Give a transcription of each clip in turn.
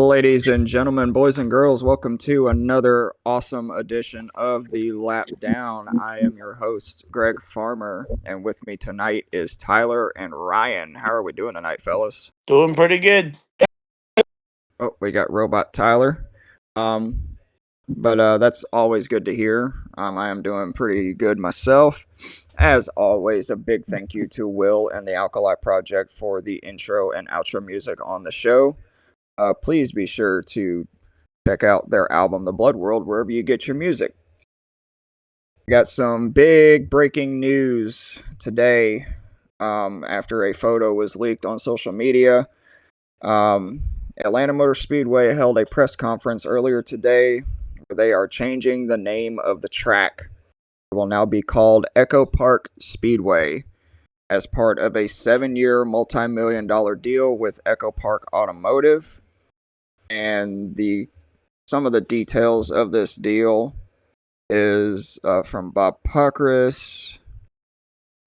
ladies and gentlemen, boys and girls. Welcome to another awesome edition of the Lap Down. I am your host, Greg Farmer, and with me tonight is Tyler and Ryan. How are we doing tonight, fellas? Doing pretty good. Oh, we got Robot Tyler. But that's always good to hear. I am doing pretty good myself. As always, a big thank you to Will and the Alkali Project for the intro and outro music on the show. Please be sure to check out their album, The Blood World, wherever you get your music. We got some big breaking news today after a photo was leaked on social media. Atlanta Motor Speedway held a press conference earlier today where they are changing the name of the track. It will now be called Echo Park Speedway as part of a 7-year, multi-million-dollar deal with Echo Park Automotive. And some of the details of this deal is from Bob Puckris.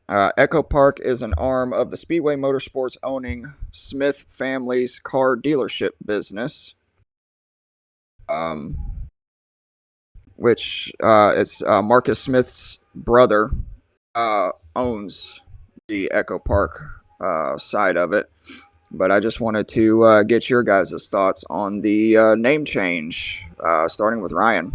Echo Park is an arm of the Speedway Motorsports owning Smith family's car dealership business, which is Marcus Smith's brother owns the Echo Park side of it. But I just wanted to get your guys' thoughts on the name change, starting with Ryan.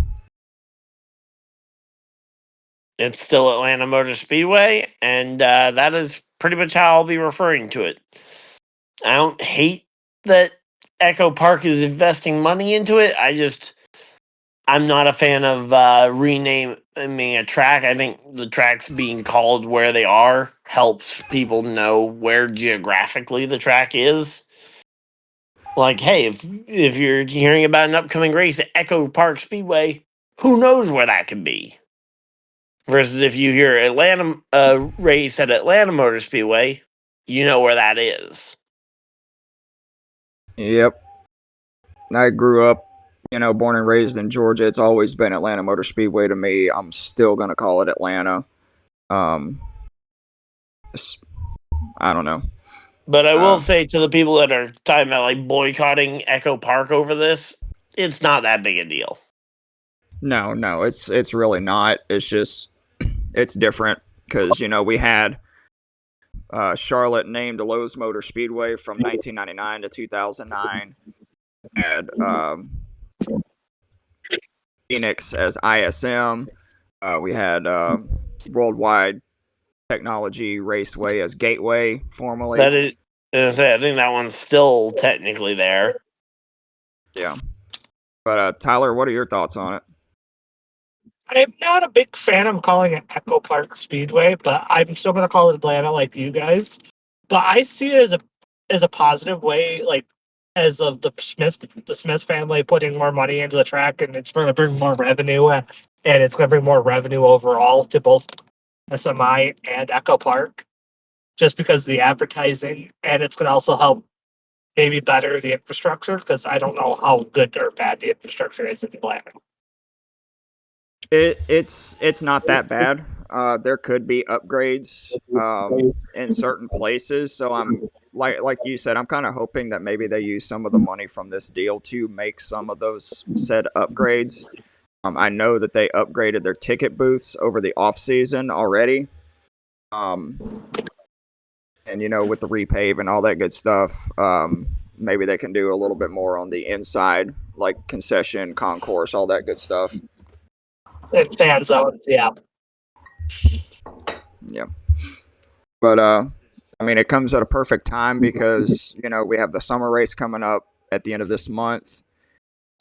It's still Atlanta Motor Speedway, and that is pretty much how I'll be referring to it. I don't hate that Echo Park is investing money into it. I'm not a fan of renaming a track. I think the tracks being called where they are helps people know where geographically the track is. Like, hey, if you're hearing about an upcoming race at Echo Park Speedway, who knows where that could be? Versus if you hear Atlanta race at Atlanta Motor Speedway, you know where that is. Yep. I grew up, born and raised in Georgia. It's always been Atlanta Motor Speedway to me. I'm still going to call it Atlanta. I don't know. But I will say to the people that are talking about like boycotting Echo Park over this, it's not that big a deal. No, it's really not. It's just, it's different because, we had Charlotte named Lowe's Motor Speedway from 1999 to 2009. Had Phoenix as ISM. We had Worldwide Technology Raceway as Gateway formerly. I think that one's still technically there. Yeah. But Tyler, what are your thoughts on it? I'm not a big fan of calling it Echo Park Speedway, but I'm still going to call it Atlanta like you guys. But I see it as a positive way, like as of the Smith family putting more money into the track, and it's going to bring more revenue, and it's going to bring more revenue overall to both SMI and Echo Park, just because of the advertising, and it's going to also help maybe better the infrastructure, because I don't know how good or bad the infrastructure is in Atlanta. It's not that bad. There could be upgrades in certain places. So I'm like you said, I'm kind of hoping that maybe they use some of the money from this deal to make some of those said upgrades. I know that they upgraded their ticket booths over the off season already. And with the repave and all that good stuff, maybe they can do a little bit more on the inside, like concession, concourse, all that good stuff. And fan zone, yeah. Yeah. But, it comes at a perfect time because, we have the summer race coming up at the end of this month.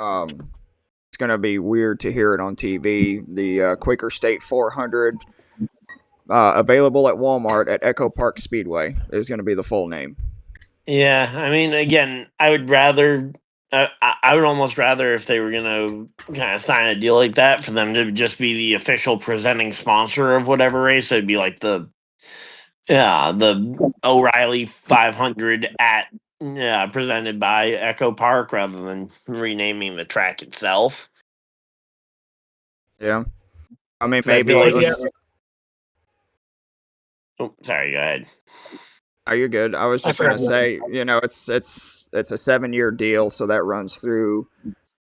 It's going to be weird to hear it on TV. The Quaker State 400, available at Walmart at Echo Park Speedway, is going to be the full name. Yeah, again, I would rather... I would almost rather if they were going to kind of sign a deal like that for them to just be the official presenting sponsor of whatever race. It'd be like the O'Reilly 500 presented by Echo Park rather than renaming the track itself. Yeah. Maybe it was... Oh, sorry, go ahead. Oh, you're good. I was I just gonna forgot. say, it's a 7-year deal, so that runs through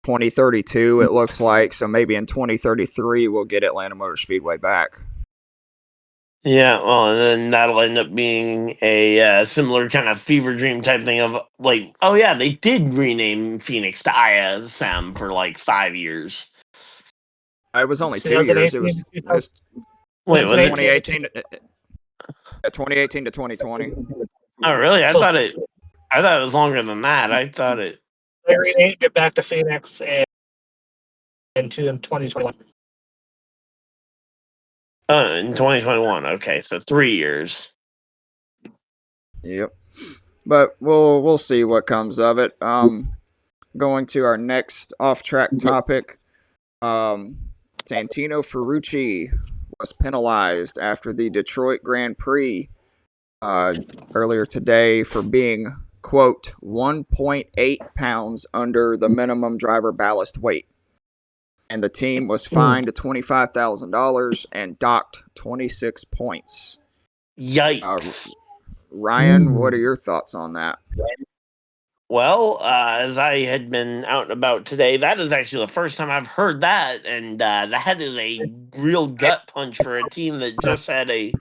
2032. It looks like, so maybe in 2033 we'll get Atlanta Motor Speedway back. Yeah, well, and then that'll end up being a similar kind of fever dream type thing of like, oh yeah, they did rename Phoenix to ISM for like 5 years. It was only 2 years. It 2018, was it was, it Wait, was was it? 2018, 2018 to 2020. Oh, really? So I thought it was longer than that. I thought it. they renamed it back to Phoenix and into in 2021. In 2021. Okay, so 3 years. Yep. But we'll see what comes of it. Going to our next off-track topic. Santino Ferrucci was penalized after the Detroit Grand Prix earlier today for being, quote, 1.8 pounds under the minimum driver ballast weight. And the team was fined $25,000 and docked 26 points. Yikes. Ryan, what are your thoughts on that? Well, as I had been out and about today, that is actually the first time I've heard that, and that is a real gut punch for a team that just had a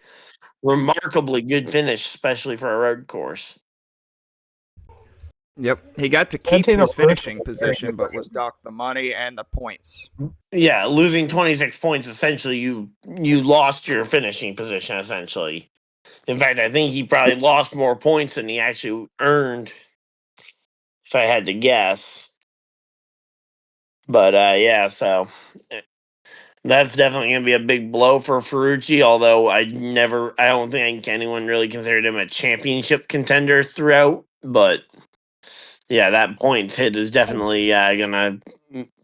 remarkably good finish, especially for a road course. Yep, he got to keep Santino his Ferrucci finishing was very position, good but this year. was docked the money and the points. Yeah, losing 26 points, essentially, you lost your finishing position, essentially. In fact, I think he probably lost more points than he actually earned, if I had to guess. But yeah, so that's definitely going to be a big blow for Ferrucci, although I don't think anyone really considered him a championship contender throughout. But yeah, that points hit is definitely going to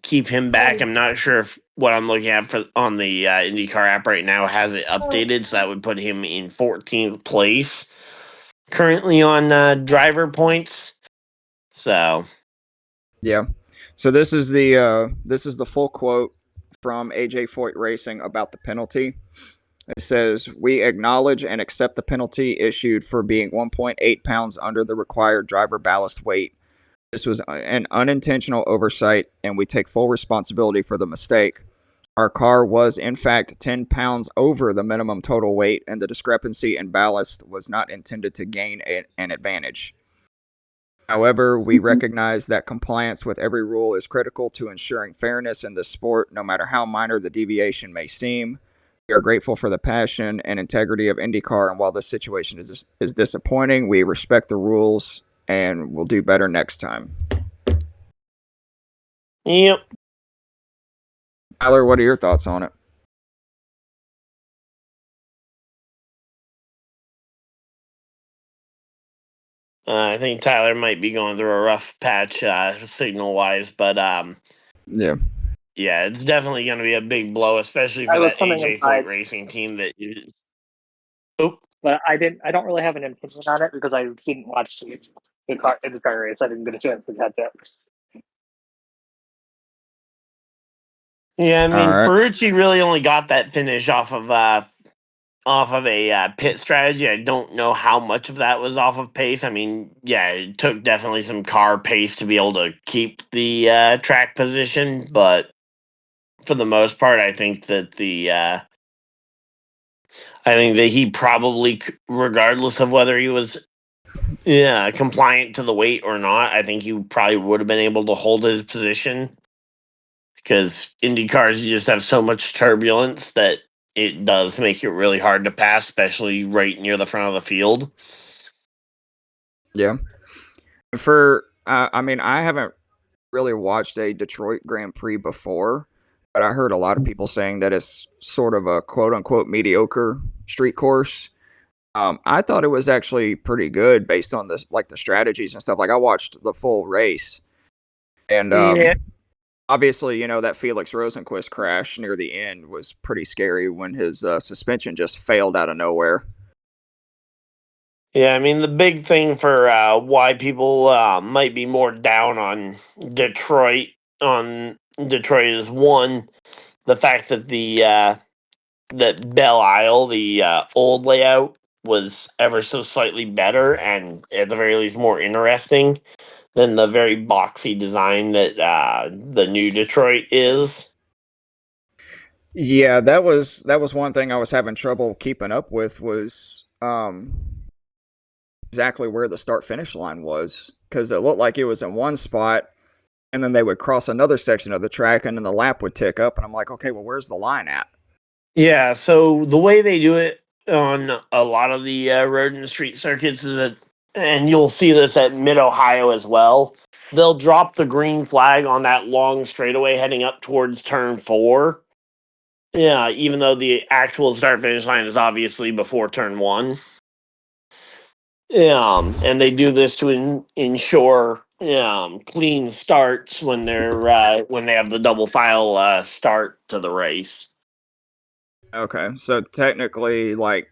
keep him back. I'm not sure if what I'm looking at for on the Indycar app right now has it updated, so that would put him in 14th place currently on driver points. So Yeah. So this is the full quote from AJ Foyt Racing about the penalty. It says, "We acknowledge and accept the penalty issued for being 1.8 pounds under the required driver ballast weight. This was an unintentional oversight, and we take full responsibility for the mistake. Our car was, in fact, 10 pounds over the minimum total weight, and the discrepancy in ballast was not intended to gain an advantage. However, we recognize that compliance with every rule is critical to ensuring fairness in this sport, no matter how minor the deviation may seem. We are grateful for the passion and integrity of IndyCar, and while this situation is disappointing, we respect the rules and will do better next time." yep. Tyler, what are your thoughts on it? I think Tyler might be going through a rough patch signal wise, but Yeah. yeah, it's definitely going to be a big blow, especially for I was that coming AJ Foyt inside, Racing team that is. Oh, but I didn't. I don't really have an opinion on it because I didn't watch the car race. I didn't get a chance to catch it. yeah, I All mean, right. Ferrucci really only got that finish off of a pit strategy. I don't know how much of that was off of pace. I mean, yeah, it took definitely some car pace to be able to keep the track position, but for the most part, I think that he probably, regardless of whether he was compliant to the weight or not, I think he probably would have been able to hold his position because Indy cars just have so much turbulence that it does make it really hard to pass, especially right near the front of the field. Yeah. I mean, I haven't really watched a Detroit Grand Prix before, but I heard a lot of people saying that it's sort of a quote unquote mediocre street course. I thought it was actually pretty good based on the strategies and stuff. Like I watched the full race, and Yeah, obviously, that Felix Rosenquist crash near the end was pretty scary when his suspension just failed out of nowhere. yeah. I mean, the big thing for why people might be more down Detroit on Detroit is one, the fact that the that Belle Isle, the old layout, was ever so slightly better and at the very least more interesting than the very boxy design that the new Detroit is. Yeah, that was one thing I was having trouble keeping up with was exactly where the start finish line was, because it looked like it was in one spot and then they would cross another section of the track and then the lap would tick up and I'm like, okay, well, where's the line at? Yeah, so the way they do it on a lot of the road and street circuits is that, and you'll see this at Mid Ohio as well, they'll drop the green flag on that long straightaway heading up towards turn 4. Yeah, even though the actual start finish line is obviously before turn 1. And they do this to ensure clean starts when when they have the double file start to the race. Okay, so technically, like,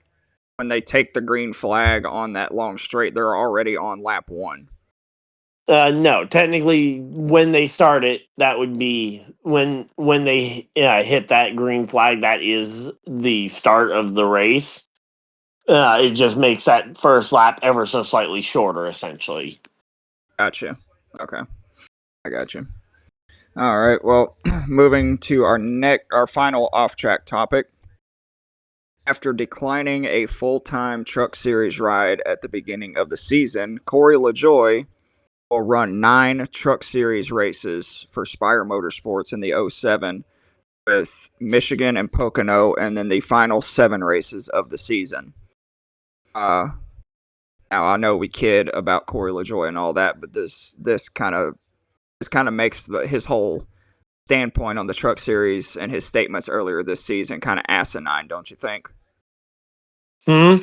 when they take the green flag on that long straight, they're already on lap 1. No, technically, when they start it, that would be when they hit that green flag. That is the start of the race. It just makes that first lap ever so slightly shorter, essentially. Gotcha. Okay, I got you. All right. Well, moving to our final off-track topic. After declining a full-time Truck Series ride at the beginning of the season, Corey LaJoie will run 9 Truck Series races for Spire Motorsports in the '07, with Michigan and Pocono, and then the final 7 races of the season. Now I know we kid about Corey LaJoie and all that, but this kind of makes his whole standpoint on the Truck Series and his statements earlier this season kind of asinine, don't you think? Hmm.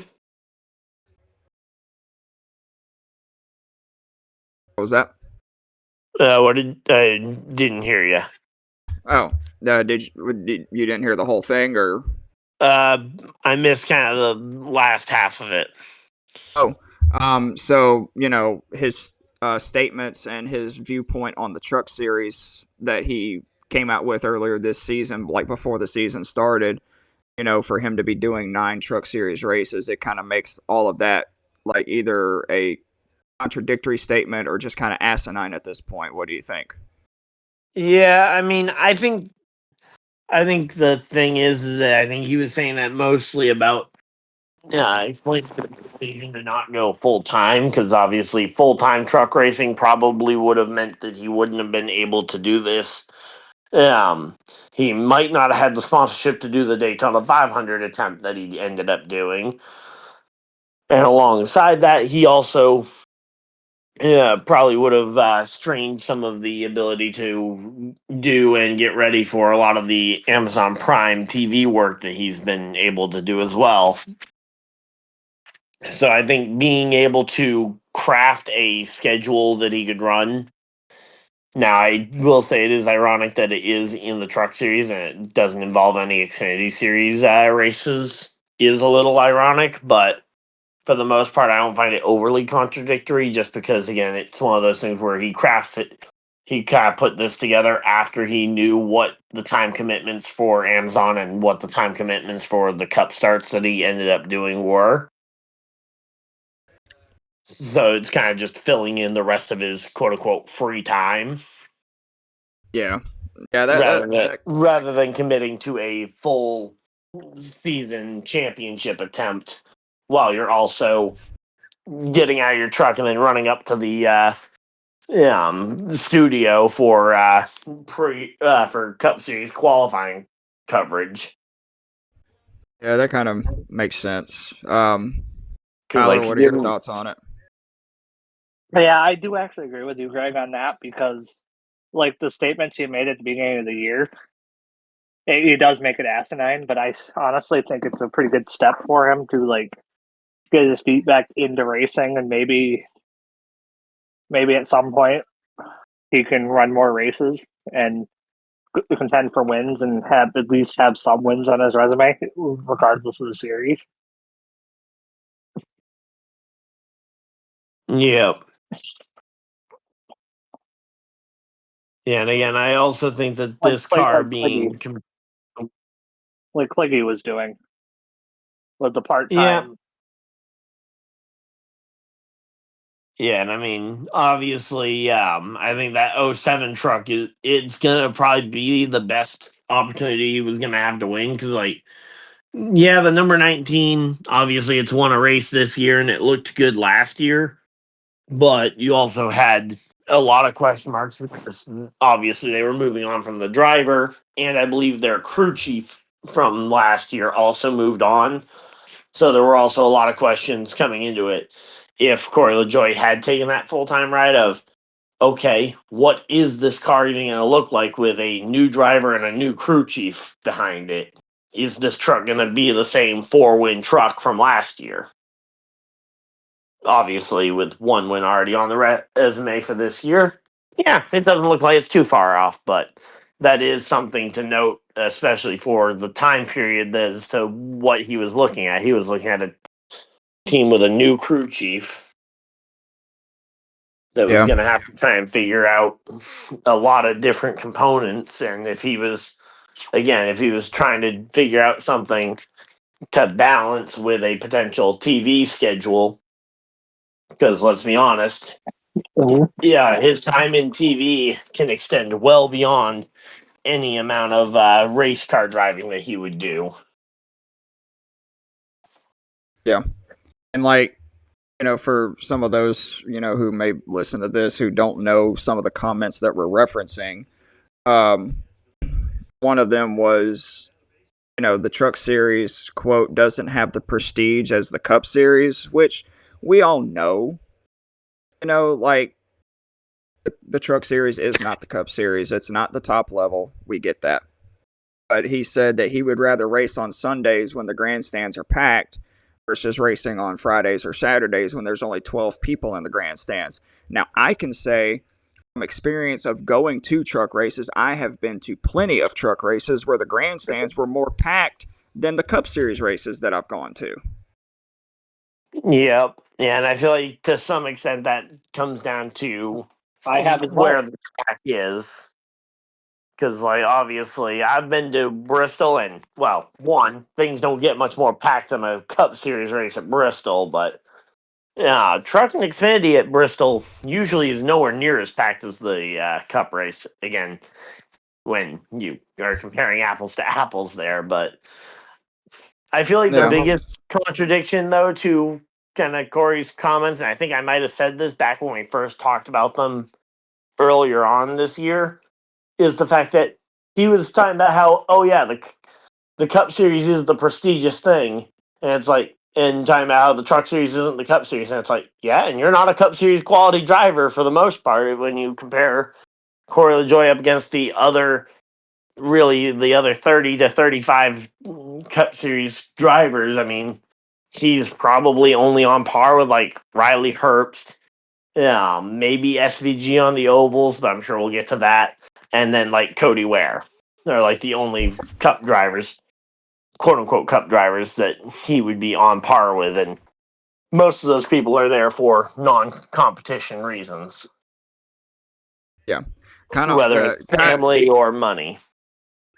What was that? What did I didn't hear you? Oh, you didn't hear the whole thing, or? Uh, I missed kind of the last half of it. Oh, so his statements and his viewpoint on the Truck Series that he came out with earlier this season, like before the season started. For him to be doing 9 Truck Series races, it kind of makes all of that like either a contradictory statement or just kind of asinine at this point. What do you think? Yeah, I mean, I think the thing is that I think he was saying that mostly about explaining the decision to not go full time, because obviously full time truck racing probably would have meant that he wouldn't have been able to do this. Um, he might not have had the sponsorship to do the Daytona 500 attempt that he ended up doing, and alongside that, he also probably would have strained some of the ability to do and get ready for a lot of the Amazon Prime TV work that he's been able to do as well. So I think being able to craft a schedule that he could run. Now, I will say it is ironic that it is in the Truck Series and it doesn't involve any Xfinity Series races. Is a little ironic, but for the most part, I don't find it overly contradictory. Just because, again, it's one of those things where he crafts it. He kind of put this together after he knew what the time commitments for Amazon and what the time commitments for the Cup starts that he ended up doing were. So it's kind of just filling in the rest of his quote unquote free time Yeah, yeah, that rather than committing to a full season championship attempt while you're also getting out of your truck and then running up to the studio for for Cup Series qualifying coverage. yeah, that kind of makes sense. Because Tyler, like he what are your Mm. thoughts on it? But yeah, I do actually agree with you, Greg, on that because, like, the statements he made at the beginning of the year, it does make it asinine. But I honestly think it's a pretty good step for him to like get his feet back into racing, and maybe at some point he can run more races and contend for wins and have at least have some wins on his resume, regardless of the series. Yeah. Yeah, and again, I also think that this car being Like Cliggy was doing with the part yeah, time Yeah, and I mean, obviously, I think that '07 truck it's gonna probably be the best opportunity he was gonna have to win because, like, yeah, the number 19, obviously, it's won a race this year and it looked good last year, but you also had a lot of question marks. Because obviously, they were moving on from the driver, and I believe their crew chief from last year also moved on. So there were also a lot of questions coming into it. If Corey LaJoy had taken that full time ride of, okay, what is this car even going to look like with a new driver and a new crew chief behind it? Is this truck going to be the same 4-win truck from last year? Obviously, with 1 win already on the resume for this year, yeah, it doesn't look like it's too far off, but that is something to note, especially for the time period as to what he was looking at. He was looking at a team with a new crew chief that was Yeah. going to have to try and figure out a lot of different components. And if he was, again, if he was trying to figure out something to balance with a potential TV schedule, because let's be honest, yeah, his time in TV can extend well beyond any amount of race car driving that he would do. Yeah. And like, for some of those, who may listen to this who don't know some of the comments that we're referencing, um, one of them was, the Truck Series, quote, doesn't have the prestige as the Cup Series, which we all know. Like, the Truck Series is not the Cup Series. It's not the top level. We get that. But he said that he would rather race on Sundays when the grandstands are packed versus racing on Fridays or Saturdays when there's only 12 people in the grandstands. Now, I can say from experience of going to truck races, I have been to plenty of truck races where the grandstands were more packed than the Cup Series races that I've gone to. Yep. Yeah, and I feel like to some extent that comes down to I have as where well. the track is. Because, like, obviously, I've been to Bristol, and, well, one, things don't get much more packed than a Cup Series race at Bristol, but yeah, Truck and Xfinity at Bristol usually is nowhere near as packed as the Cup race. Again, when you are comparing apples to apples there, but I feel like the Yeah. biggest contradiction, though, to kind of Corey's comments, and I think I might have said this back when we first talked about them earlier on this year, is the fact that he was talking about how, oh yeah, the Cup Series is the prestigious thing, and it's like, and talking about how the Truck Series isn't the Cup Series, and it's like, yeah, and you're not a Cup Series quality driver for the most part when you compare Corey LaJoy up against the other, really the other 30 to 35 Cup Series drivers. I mean, he's probably only on par with like Riley Herbst, yeah, maybe SVG on the ovals, but I'm sure we'll get to that. And then like Cody Ware. They're like the only cup drivers, quote unquote cup drivers, that he would be on par with. And most of those people are there for non competition reasons, Yeah. Kind of whether it's family or money.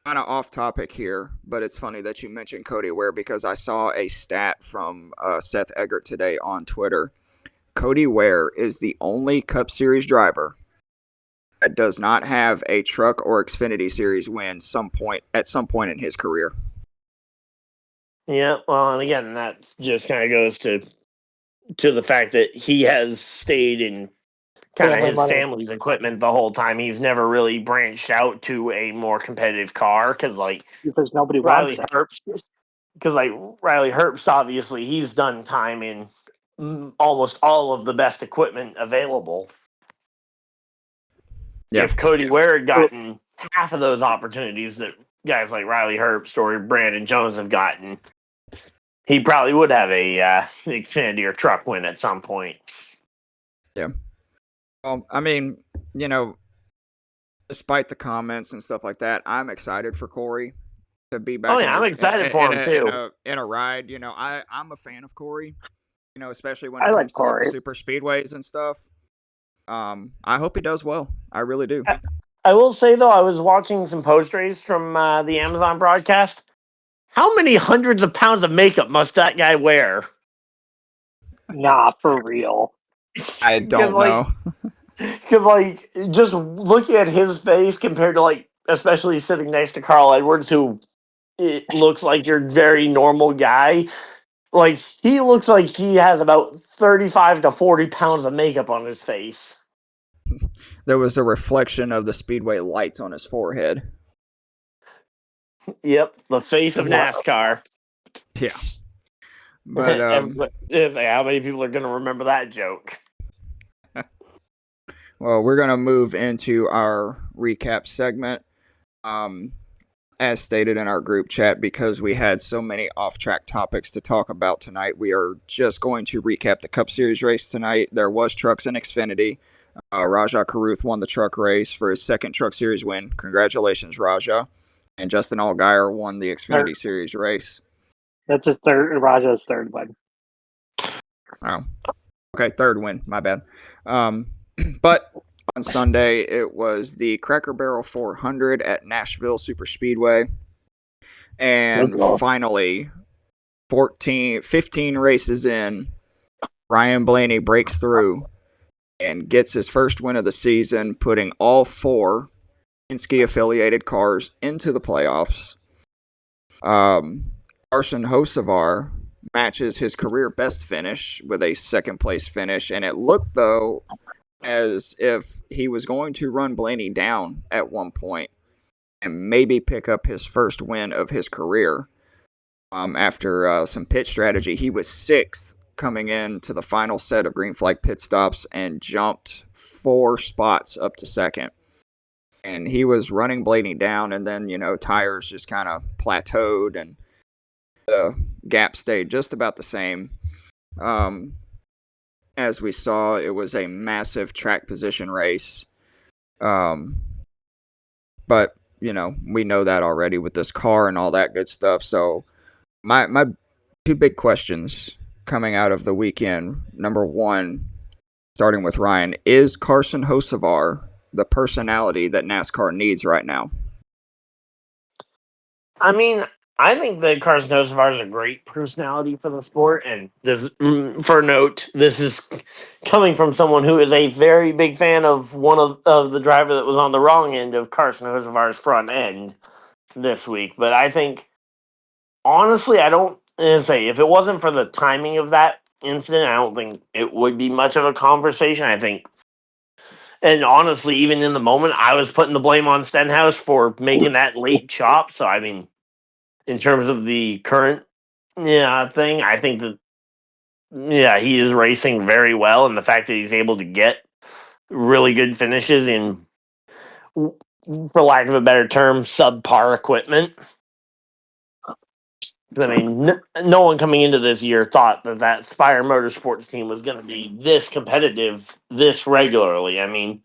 kind of off topic here, but it's funny that you mentioned Cody Ware because I saw a stat from Seth Eggert today on Twitter. Cody Ware is the only Cup Series driver that does not have a Truck or Xfinity Series win at some point in his career. Yeah, well, and again, that just kind of goes to the fact that he has stayed in kind of Family his money. family's equipment the whole time. He's never really branched out to a more competitive car because, like, Because nobody Riley wants it. Herbst, because like Riley Herbst, obviously he's done time in almost all of the best equipment available. Yeah. If Cody Ware had gotten half of those opportunities that guys like Riley Herbst or Brandon Jones have gotten, he probably would have a Xfinity or truck win at some point. Yeah. I mean, you know, despite the comments and stuff like that, I'm excited for Corey to be Oh back yeah, I'm excited for him too. in a ride. I'm a fan of Corey. Especially when I it like comes to like the Corey. super speedways and stuff. I hope he does well. I really do. I will say though, I was watching some post race from the Amazon broadcast. How many hundreds of pounds of makeup must that guy wear? Nah, for real. I don't know. Because, like, just looking at his face compared to, like, especially sitting next to Carl Edwards, who it looks like your very normal guy, like, he looks like he has about 35 to 40 pounds of makeup on his face. There was a reflection of the Speedway lights on his forehead. Yep, the face of Wow. NASCAR. Yeah. But How many people are going to remember that joke? well, we're gonna move into our recap segment. As stated in our group chat, because we had so many off-track topics to talk about tonight, we are just going to recap the Cup Series race tonight. There was trucks in Xfinity. Rajah Caruth won the truck race for his second Truck Series win. Congratulations, Rajah. And Justin Allgaier won the Xfinity Series race. That's his third. Rajah's third win. Oh, okay, third win. My bad. But on Sunday, it was the Cracker Barrel 400 at Nashville Superspeedway. And finally, 15 races in, Ryan Blaney breaks through and gets his first win of the season, putting all four Penske-affiliated cars into the playoffs. Carson Hocevar matches his career best finish with a second-place finish, and it looked, though, as if he was going to run Blaney down at one point and maybe pick up his first win of his career. After some pit strategy, he was sixth coming into the final set of green flag pit stops and jumped 4 spots up to second. And he was running Blaney down, and then, tires just kind of plateaued, and the gap stayed just about the same. As we saw, it was a massive track position race. But, we know that already with this car and all that good stuff. So my two big questions coming out of the weekend. Number one, starting with Ryan, is Carson Hocevar the personality that NASCAR needs right now? I mean, I think that Carson Hocevar is a great personality for the sport, and this, for note, this is coming from someone who is a very big fan of one of the driver that was on the wrong end of Carson Hocevar's front end this week. But I think, honestly, I don't say if it wasn't for the timing of that incident, I don't think it would be much of a conversation. I think, and honestly, even in the moment, I was putting the blame on Stenhouse for making that late chop. So I mean, in terms of the current thing, I think that he is racing very well, and the fact that he's able to get really good finishes in, for lack of a better term, subpar equipment. I mean, no one coming into this year thought that Spire Motorsports team was going to be this competitive this regularly. I mean,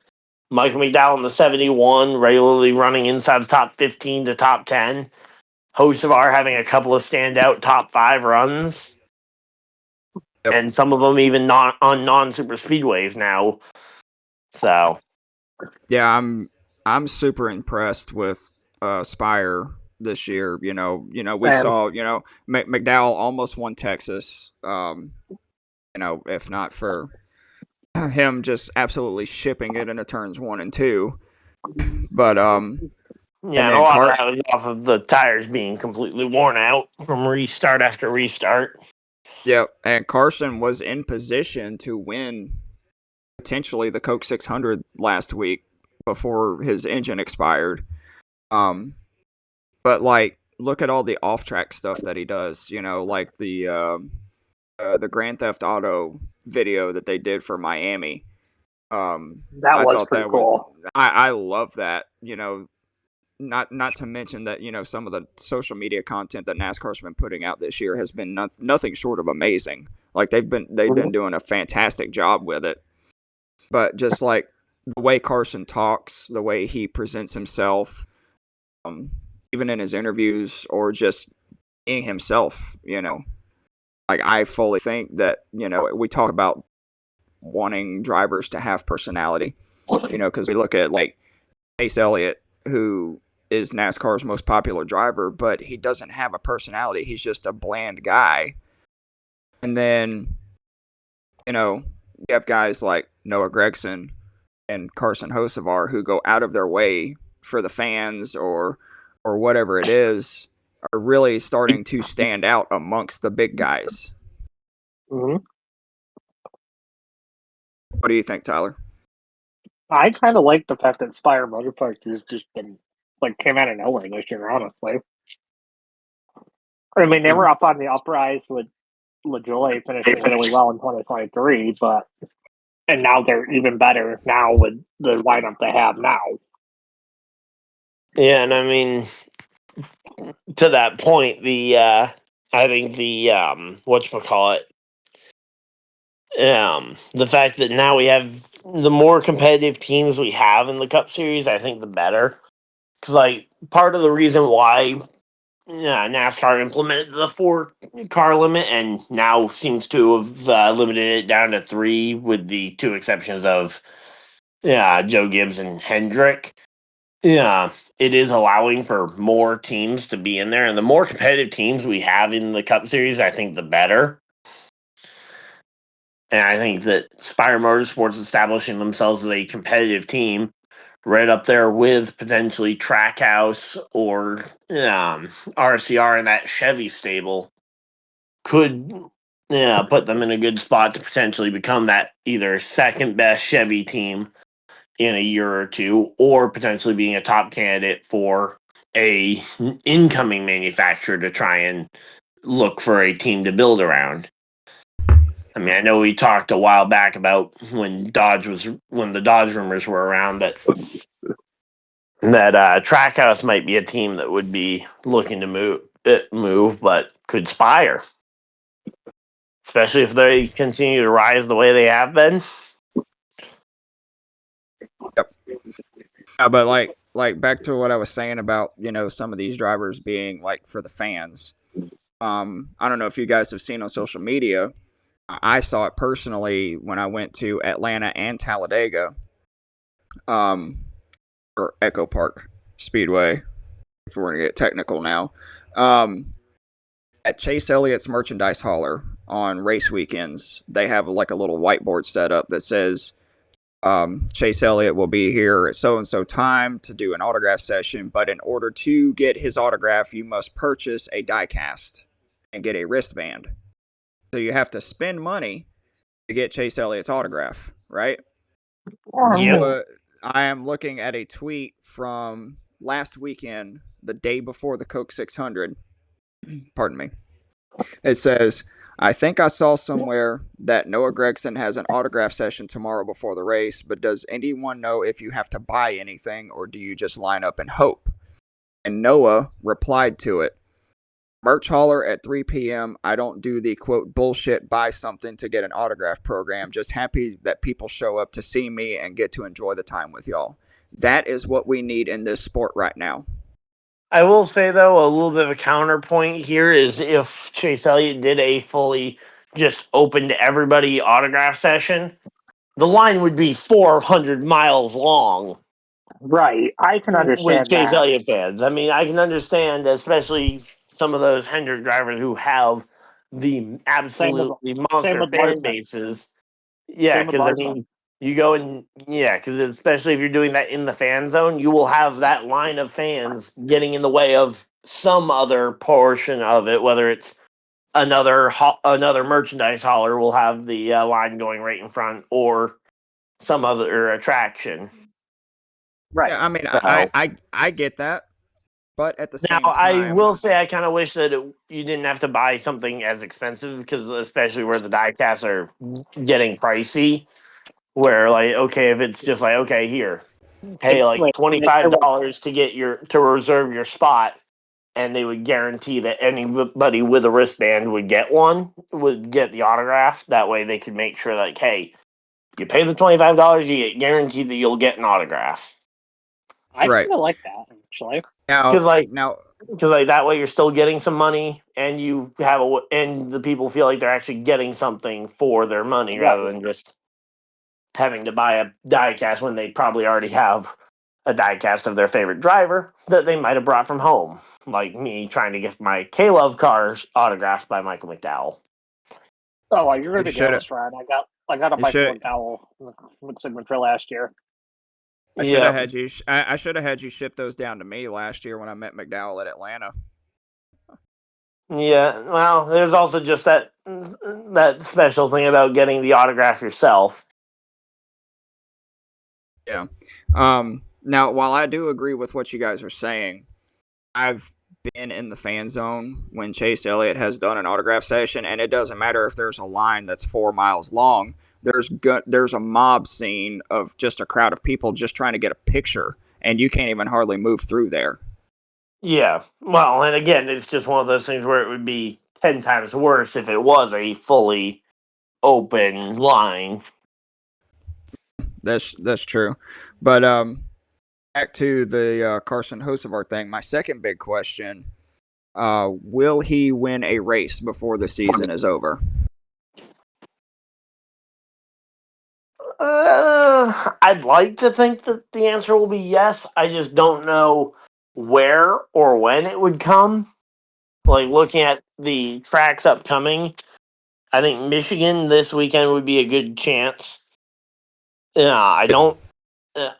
Michael McDowell in the 71 regularly running inside the top 15 to top 10. Hocevar having a couple of standout top 5 runs. Yep. And some of them even not on non-super speedways now. So Yeah, I'm super impressed with Spire this year. We saw, McDowell almost won Texas. If not for him just absolutely shipping it into turns 1 and 2. But and a lot of that was off of the tires being completely worn out from restart after restart. Yep, and Carson was in position to win potentially the Coke 600 last week before his engine expired. But look at all the off-track stuff that he does. Like the Grand Theft Auto video that they did for Miami. That was pretty cool. I love that. Not to mention that some of the social media content that NASCAR's been putting out this year has been nothing short of amazing. Like they've been doing a fantastic job with it. But just like the way Carson talks, the way he presents himself, even in his interviews or just being himself, like I fully think that we talk about wanting drivers to have personality, because we look at like Chase Elliott, who is NASCAR's most popular driver, but he doesn't have a personality. He's just a bland guy. And then, you have guys like Noah Gregson and Carson Hocevar who go out of their way for the fans or whatever it is, are really starting to stand out amongst the big guys. Hmm. What do you think, Tyler? I kind of like the fact that Spire Motorpark has just been like came out of nowhere this year. Honestly, I mean they were up on the uprise with LaJoy finishing really well in 2023, but and now they're even better now with the lineup they have now. Yeah, and I mean, to that point, I think the whatchamacallit, the fact that now we have the more competitive teams we have in the Cup Series, I think the better. Because like part of the reason why NASCAR implemented the 4 car limit and now seems to have limited it down to 3, with the 2 exceptions of Joe Gibbs and Hendrick. Yeah, it is allowing for more teams to be in there, and the more competitive teams we have in the Cup Series, I think the better. And I think that Spire Motorsports establishing themselves as a competitive team, right up there with potentially Trackhouse or RCR in that Chevy stable, could put them in a good spot to potentially become that either second best Chevy team in a year or two, or potentially being a top candidate for a incoming manufacturer to try and look for a team to build around. I mean, I know we talked a while back about when the Dodge rumors were around that Trackhouse might be a team that would be looking to move, but could Spire, especially if they continue to rise the way they have been. Yep. But like back to what I was saying about, some of these drivers being like for the fans. I don't know if you guys have seen on social media. I saw it personally when I went to Atlanta and Talladega, or Echo Park Speedway, if we're gonna get technical now. At Chase Elliott's merchandise hauler on race weekends, they have like a little whiteboard set up that says Chase Elliott will be here at so and so time to do an autograph session, but in order to get his autograph, you must purchase a diecast and get a wristband. So you have to spend money to get Chase Elliott's autograph, right? Yep. So I am looking at a tweet from last weekend, the day before the Coke 600. Pardon me. It says, I think I saw somewhere that Noah Gregson has an autograph session tomorrow before the race, but does anyone know if you have to buy anything or do you just line up and hope? And Noah replied to it, merch hauler at 3 p.m. I don't do the quote bullshit buy something to get an autograph program. Just happy that people show up to see me and get to enjoy the time with y'all. That is what we need in this sport right now. I will say, though, a little bit of a counterpoint here is if Chase Elliott did a fully just open to everybody autograph session, the line would be 400 miles long Right, I can with understand Chase that. Elliott fans. I mean, I can understand, especially some of those Hendrick drivers who have the Same with absolutely same monster with fan Larson. bases. Yeah, Same with because I Larson. mean, you go and because especially if you're doing that in the fan zone, you will have that line of fans getting in the way of some other portion of it, whether it's another merchandise hauler will have the line going right in front, or some other attraction. Right. Yeah, I mean, I, So I, I get that. But at the now same I will time, say I kind of wish that you didn't have to buy something as expensive, because especially where the die casts are getting pricey. Where like okay, if it's just like okay, here, pay like Wait, twenty they say five what? dollars to reserve your spot, and they would guarantee that anybody with a wristband would get the autograph. That way, they could make sure like, hey, you pay the $25, you get guaranteed that you'll get an autograph. I right kind of like that actually. Because now, like now, that way you're still getting some money, and you have and the people feel like they're actually getting something for their money rather Right. than just having to buy a diecast when they probably already have a diecast of their favorite driver that they might have brought from home, like me trying to get my K-Love cars autographed by Michael McDowell. Oh, well, you're They gonna be should have. jealous, Ryan. I got a They Michael should. McDowell signature last year. I should have Yeah. had you. I should have had you ship those down to me last year when I met McDowell at Atlanta. Yeah. Well, there's also just that special thing about getting the autograph yourself. Yeah. Now, while I do agree with what you guys are saying, I've been in the fan zone when Chase Elliott has done an autograph session, and it doesn't matter if there's a line that's 4 miles long. There's a mob scene of just a crowd of people just trying to get a picture, and you can't even hardly move through there. Yeah. Well, and again, it's just one of those things where it would be 10 times worse if it was a fully open line. That's true, but back to the Carson Hocevar thing. My second big question: will he win a race before the season is over? I'd like to think that the answer will be yes. I just don't know where or when it would come. Like looking at the tracks upcoming, I think Michigan this weekend would be a good chance. Yeah, I don't.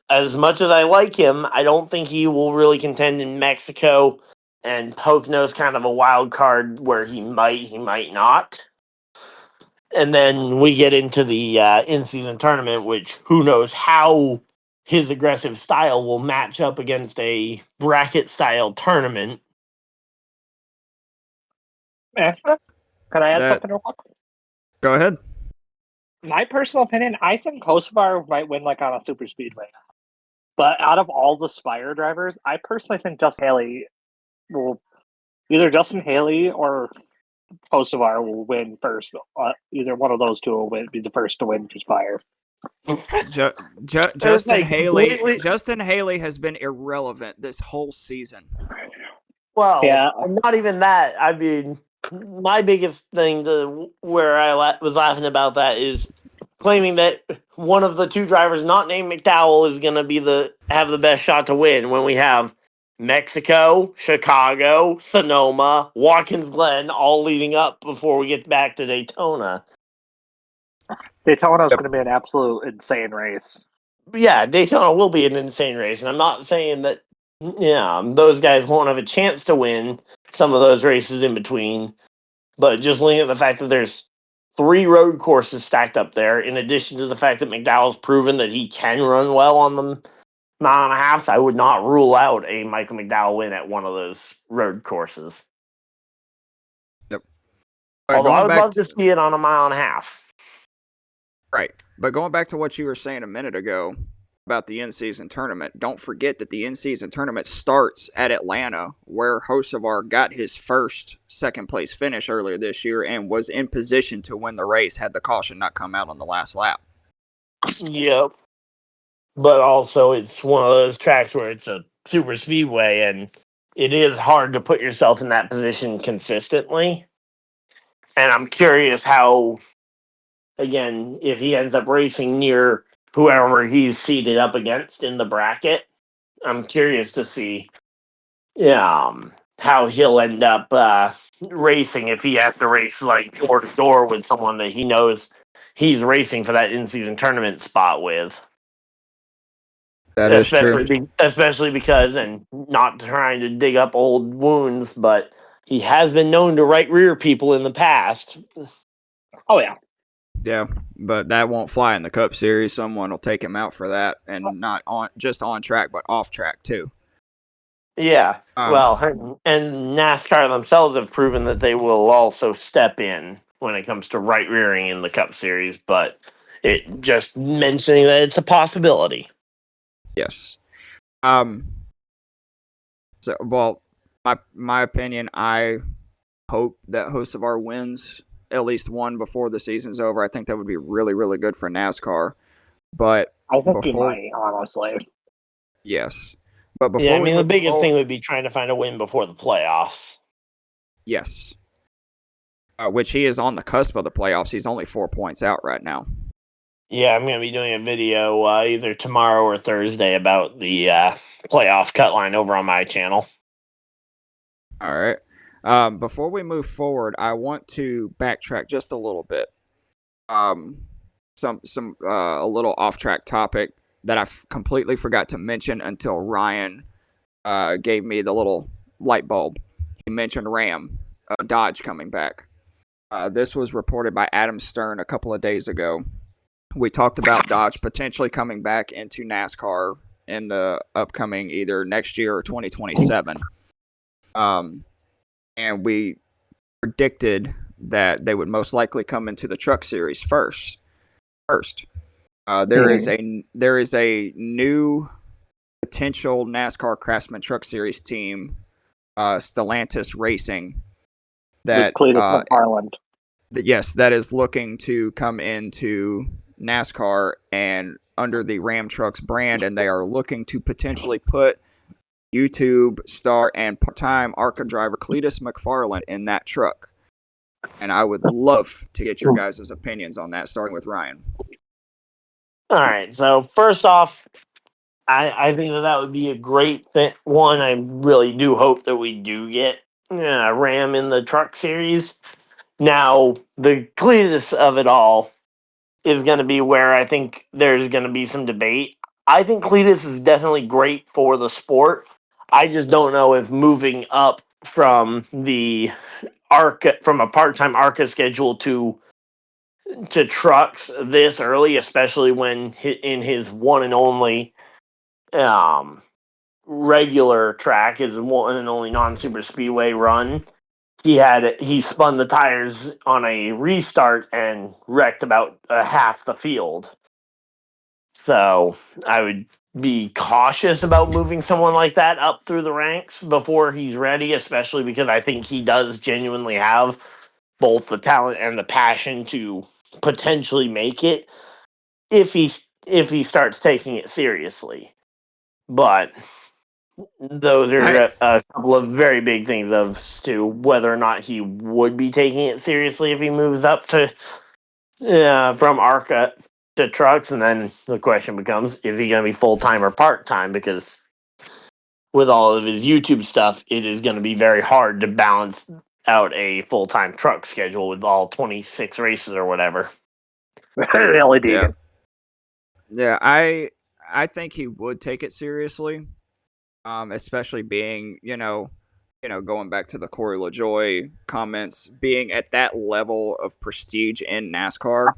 As much as I like him, I don't think he will really contend in Mexico. And Pocono's kind of a wild card where he might not. And then we get into the in-season tournament, which who knows how his aggressive style will match up against a bracket-style tournament. Can I add That something real quick? Go ahead. My personal opinion, I think Hocevar might win like on a super speedway. But out of all the Spire drivers, I personally think Justin Haley will either Justin Haley or Hocevar will win first. Either one of those two will be the first to win for Spire. It's Justin like Haley. completely. Justin Haley has been irrelevant this whole season. Well, Yeah. not even that. I mean, my biggest thing where I was laughing about that is claiming that one of the two drivers not named McDowell is going to be have the best shot to win when we have Mexico, Chicago, Sonoma, Watkins Glen all leading up before we get back to Daytona. Daytona is Yep. going to be an absolute insane race. Yeah, Daytona will be an insane race, and I'm not saying that those guys won't have a chance to win some of those races in between, but just looking at the fact that there's 3 road courses stacked up there, in addition to the fact that McDowell's proven that he can run well on the mile and a half, I would not rule out a Michael McDowell win at one of those road courses. Yep. Although I Going would back love to see it on a mile and a half. Right. But going back to what you were saying a minute ago about the in-season tournament, don't forget that the in-season tournament starts at Atlanta, where Hocevar got his first second-place finish earlier this year and was in position to win the race had the caution not come out on the last lap. Yep. But also, it's one of those tracks where it's a super speedway, and it is hard to put yourself in that position consistently. And I'm curious how, again, if he ends up racing near whoever he's seated up against in the bracket, I'm curious to see how he'll end up racing if he has to race like door to door with someone that he knows he's racing for that in-season tournament spot with. That is true. Especially because, and not trying to dig up old wounds, but he has been known to right rear people in the past. Oh, yeah. Yeah, but that won't fly in the Cup Series. Someone will take him out for that, and not just on track, but off track too. Yeah, Um, well, and NASCAR themselves have proven that they will also step in when it comes to right rearing in the Cup Series, but it just mentioning that it's a possibility. yes. So, well, my opinion, I hope that Hocevar wins at least one before the season's over. I think that would be really, really good for NASCAR. But I think he before, might, honestly. yes, but Yeah, before I we mean, the move biggest forward, thing would be trying to find a win before the playoffs. yes, which he is on the cusp of the playoffs. He's only 4 points out right now. Yeah, I'm going to be doing a video either tomorrow or Thursday about the playoff cut line over on my channel. All right. Before we move forward, I want to backtrack just a little bit. A little off track topic that I completely forgot to mention until Ryan gave me the little light bulb. He mentioned Ram, Dodge coming back. This was reported by Adam Stern a couple of days ago. We talked about Dodge potentially coming back into NASCAR in the upcoming either next year or 2027. And we predicted that they would most likely come into the Truck Series first. There is a new potential NASCAR Craftsman Truck Series team, Stellantis Racing, that Cleetus McFarland. Yes, that is looking to come into NASCAR and under the Ram Trucks brand, and they are looking to potentially put YouTube star and part-time ARCA driver Cleetus McFarland in that truck. And I would love to get your guys' opinions on that, starting with Ryan. All right, so first off, I think that would be a great one. I really do hope that we do get Ram in the Truck Series. Now, the Cleetus of it all is going to be where I think there's going to be some debate. I think Cleetus is definitely great for the sport. I just don't know if moving up from the ARCA, from a part-time ARCA schedule to trucks this early, especially when in his one and only regular track, his one and only non-super speedway run, he spun the tires on a restart and wrecked about half the field. So I would be cautious about moving someone like that up through the ranks before he's ready, especially because I think he does genuinely have both the talent and the passion to potentially make it if he starts taking it seriously. But those are a couple of very big things as to whether or not he would be taking it seriously if he moves up to from ARCA to trucks, and then the question becomes: is he going to be full time or part time? Because with all of his YouTube stuff, it is going to be very hard to balance out a full time truck schedule with all 26 races or whatever. Really, Deegan. Yeah, I think he would take it seriously, especially being going back to the Corey LaJoy comments, being at that level of prestige in NASCAR.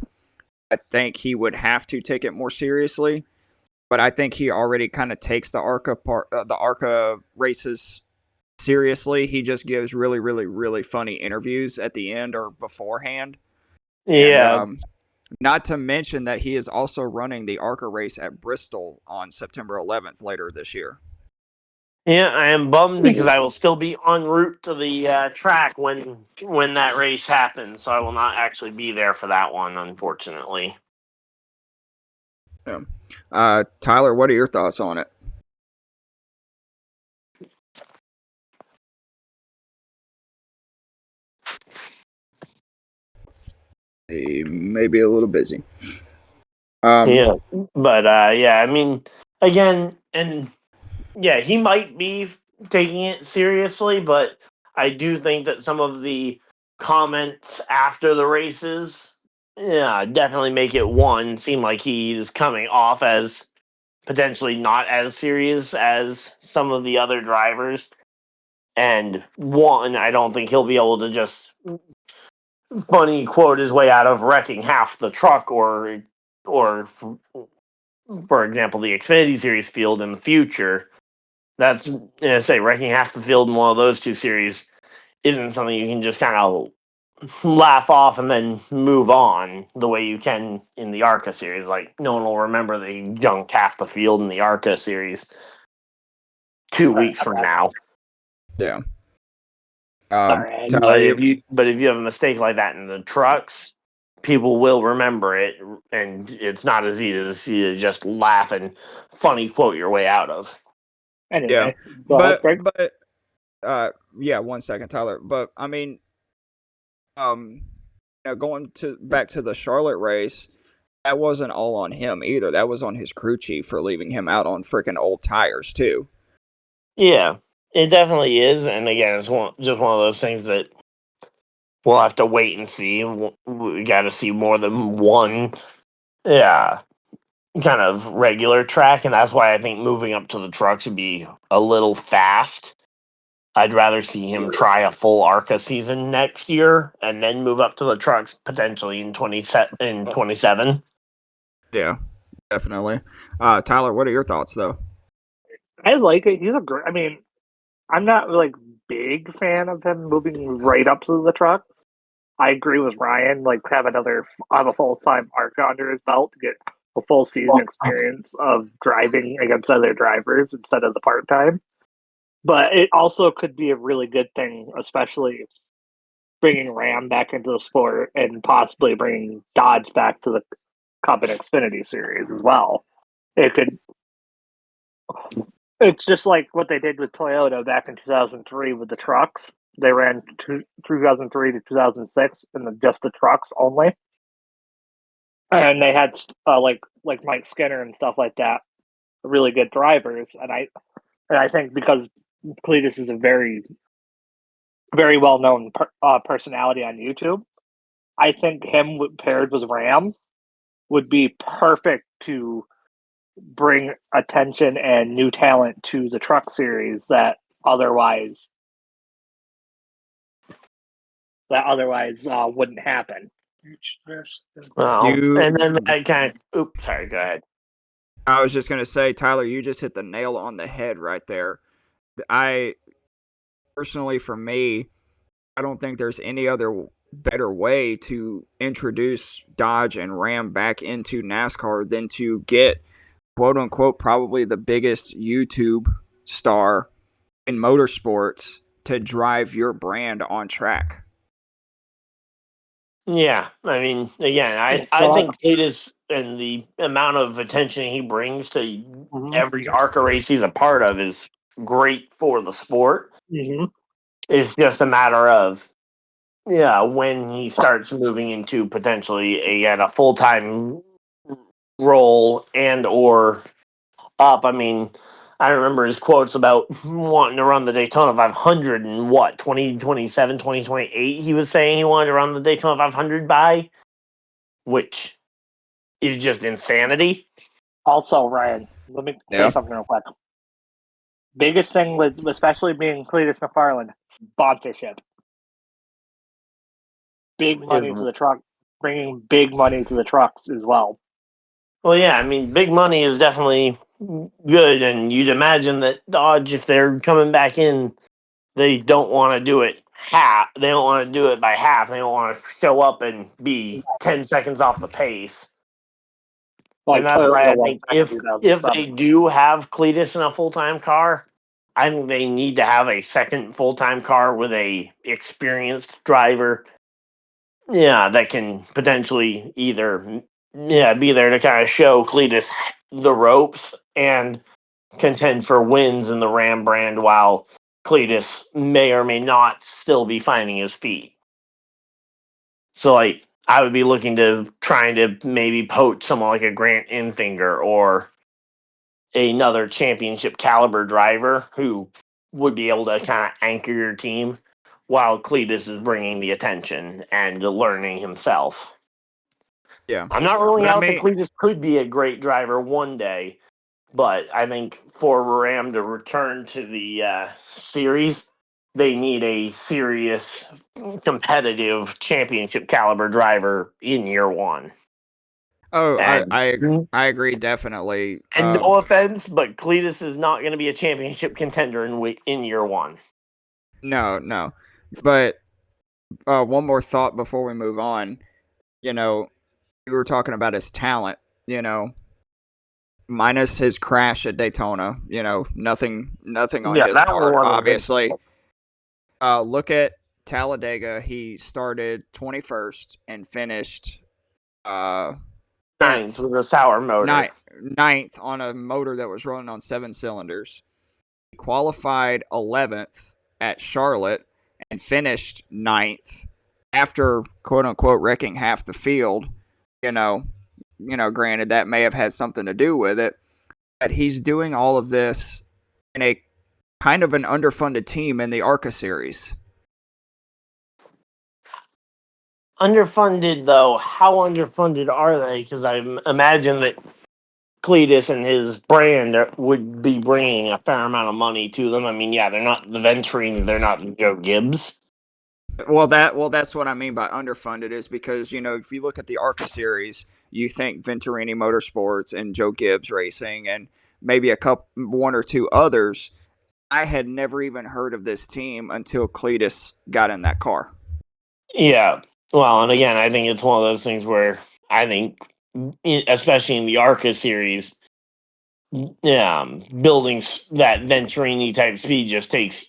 I think he would have to take it more seriously, but I think he already kind of takes the ARCA races seriously. He just gives really, really, really funny interviews at the end or beforehand. Yeah. And, not to mention that he is also running the ARCA race at Bristol on September 11th later this year. Yeah, I am bummed because I will still be en route to the track when that race happens, so I will not actually be there for that one, unfortunately. Yeah. Tyler, what are your thoughts on it? He may be a little busy. Yeah, but I mean, again, and yeah, he might be taking it seriously, but I do think that some of the comments after the races, definitely make it seem like he's coming off as potentially not as serious as some of the other drivers. And I don't think he'll be able to just funny quote his way out of wrecking half the truck or for example, the Xfinity Series field in the future. That's say wrecking half the field in one of those two series isn't something you can just kind of laugh off and then move on the way you can in the ARCA series. Like no one will remember that he junked half the field in the ARCA series 2 weeks from now. Yeah. Sorry, But if you have a mistake like that in the trucks, people will remember it, and it's not as easy to just laugh and funny quote your way out of. Anyway, Yeah. go ahead, Greg. Yeah, 1 second, Tyler. But I mean, going back to the Charlotte race, that wasn't all on him either. That was on his crew chief for leaving him out on freaking old tires too. Yeah, it definitely is, and again, it's just one of those things that we'll have to wait and see. We got to see more than one, yeah, kind of regular track, and that's why I think moving up to the trucks would be a little fast. I'd rather see him try a full ARCA season next year and then move up to the trucks potentially in 27. Yeah, definitely. Tyler, what are your thoughts though? I like it. He's a great. I mean, I'm not like big fan of him moving right up to the trucks. I agree with Ryan. Like, have a full time ARCA under his belt to get a full season experience of driving against other drivers instead of the part time. But it also could be a really good thing, especially bringing Ram back into the sport and possibly bringing Dodge back to the Cup and Xfinity series as well. It could. It's just like what they did with Toyota back in 2003 with the trucks. They ran 2003 to 2006 in just the trucks only, and they had like Mike Skinner and stuff like that, really good drivers. And I think because Cleetus is a very well known personality on YouTube, I think him paired with Ram would be perfect to bring attention and new talent to the truck series otherwise wouldn't happen. Well, You, and then I kind of, oops, sorry, go ahead. I was just gonna say, Tyler, you just hit the nail on the head right there. I personally, for me, I don't think there's any other better way to introduce Dodge and Ram back into NASCAR than to get quote unquote probably the biggest YouTube star in motorsports to drive your brand on track. Yeah, I mean, again, I think Cleetus and the amount of attention he brings to every ARCA race he's a part of is great for the sport. Mm-hmm. It's just a matter of, yeah, when he starts moving into potentially again a full time role and or up. I mean, I remember his quotes about wanting to run the Daytona 500 in what 2027, 2028. He was saying he wanted to run the Daytona 500 by, which is just insanity. Also, Ryan, let me say Yeah. something real quick. Biggest thing with especially being Cleetus McFarland, sponsorship. Big money to the truck, bringing big money to the trucks as well. Well, yeah, I mean, big money is definitely good, and you'd imagine that Dodge, if they're coming back in, they don't want to do it half. They don't want to do it by half. They don't want to show up and be 10 seconds off the pace. Like And that's why Toyota I was think back in if they 2007. do have Cleetus in a full time car, I think they need to have a second full time car with a experienced driver. Yeah, that can potentially either be there to kind of show Cleetus the ropes and contend for wins in the Ram brand while Cleetus may or may not still be finding his feet. So, like, I would be looking to trying to maybe poach someone like a Grant Enfinger or another championship caliber driver who would be able to kind of anchor your team while Cleetus is bringing the attention and learning himself. Yeah. I'm not ruling But I out that mean, Cleetus could be a great driver one day, but I think for Ram to return to the series, they need a serious, competitive championship caliber driver in year one. oh, And I agree definitely. no offense, but Cleetus is not going to be a championship contender in year one. No, no. But one more thought before we move on. You know, you were talking about his talent, you know, minus his crash at Daytona, you know, nothing on Yeah, his that was part, one of the big. obviously. Look at Talladega. He started 21st and finished uh Ninth 10th, with a sour motor. ninth on a motor that was running on 7 cylinders. He qualified 11th at Charlotte and finished ninth after quote unquote wrecking half the field. You know, granted that may have had something to do with it, but he's doing all of this in a kind of an underfunded team in the ARCA series. Underfunded, though, how underfunded are they? Because I imagine that Cleetus and his brand would be bringing a fair amount of money to them. I mean, yeah, they're not the Venturini, they're not Joe Gibbs. That's what I mean by underfunded is because, if you look at the ARCA series, you think Venturini Motorsports and Joe Gibbs Racing and maybe one or two others. I had never even heard of this team until Cleetus got in that car. Yeah. Well, and again, I think it's one of those things where I think, especially in the ARCA series, building that Venturini type speed just takes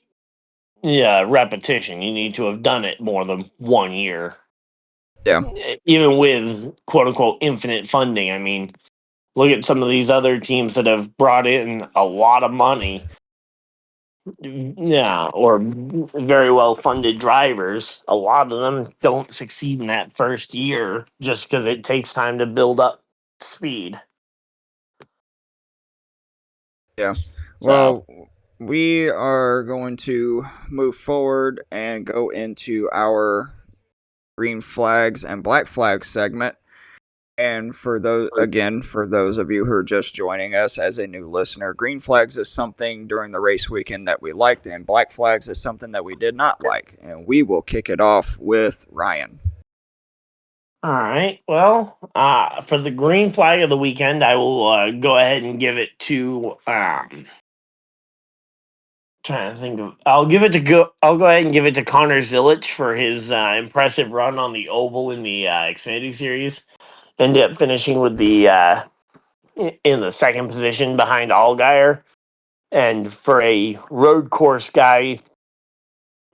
repetition. You need to have done it more than 1 year. Yeah. Even with quote unquote infinite funding. I mean, look at some of these other teams that have brought in a lot of money. Yeah, or very well funded drivers. A lot of them don't succeed in that first year just because it takes time to build up speed. Yeah. So, Well, we are going to move forward and go into our green flags and black flags segment. And for those of you who are just joining us as a new listener, green flags is something during the race weekend that we liked, and black flags is something that we did not like. And we will kick it off with Ryan. all right. Well, for the green flag of the weekend, I will go ahead and give it to. Trying to think of. I'll go ahead and give it to Connor Zilic for his impressive run on the oval in the Xfinity Series. Ended up finishing with the in the second position behind Allgaier, and for a road course guy,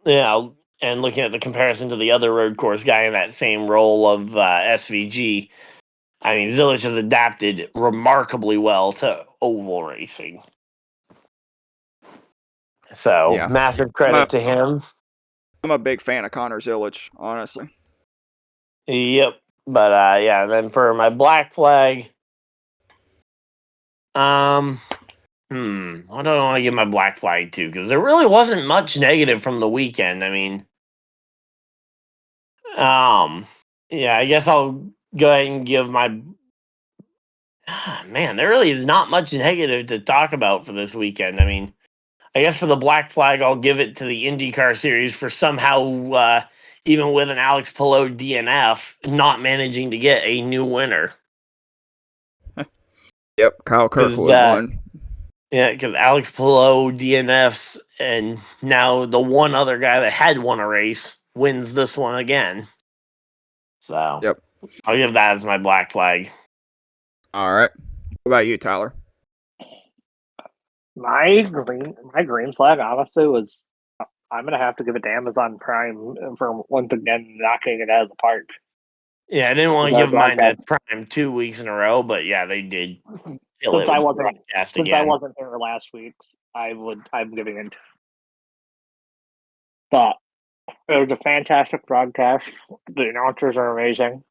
and looking at the comparison to the other road course guy in that same role of SVG, I mean, Zilic has adapted remarkably well to oval racing. So, Yeah. massive credit to him. I'm a big fan of Connor Zilic, honestly. Yep. But then for my black flag, what do I want to give my black flag to? Because there really wasn't much negative from the weekend. I mean, yeah, I guess I'll go ahead and give my man, there really is not much negative to talk about for this weekend. I mean, I guess for the black flag, I'll give it to the IndyCar series for somehow, even with an Alex Palou DNF, not managing to get a new winner. Yep, Kyle Kirkwood won. Yeah, because Alex Palou DNFs, and now the one other guy that had won a race wins this one again. So, Yep. I'll give that as my black flag. All right. What about you, Tyler? My green flag, honestly, was I'm gonna have to give it to Amazon Prime for once again knocking it out of the park. Yeah, I didn't want to Their give mine to broadcast. Prime 2 weeks in a row, but yeah, they did kill Since it I with the wasn't broadcast since I again. wasn't here last week's, I'm giving it. But it was a fantastic broadcast. The announcers are amazing.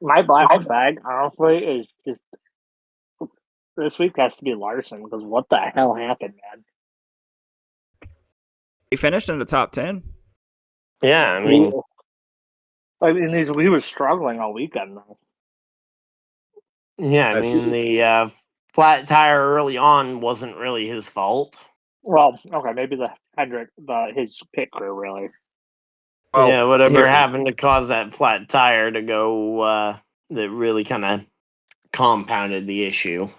My black flag, honestly, is just this week has to be Larson because what the hell happened, man? He finished in the top 10. Yeah, I mean, He was struggling all weekend though. yeah, I mean the flat tire early on wasn't really his fault. Well, okay, maybe his pit crew really. Well, Yeah, whatever here, happened to cause that flat tire to go that really kind of compounded the issue.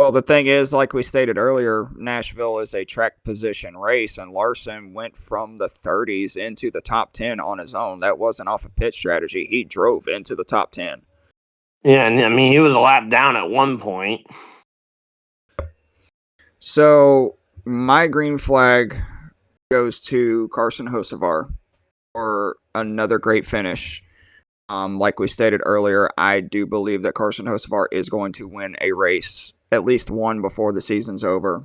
well, the thing is, like we stated earlier, Nashville is a track position race, and Larson went from the 30s into the top 10 on his own. That wasn't off of pit strategy. He drove into the top 10. Yeah, and I mean he was a lap down at one point. So my green flag goes to Carson Hocevar for another great finish. Like we stated earlier, I do believe that Carson Hocevar is going to win a race, at least one before the season's over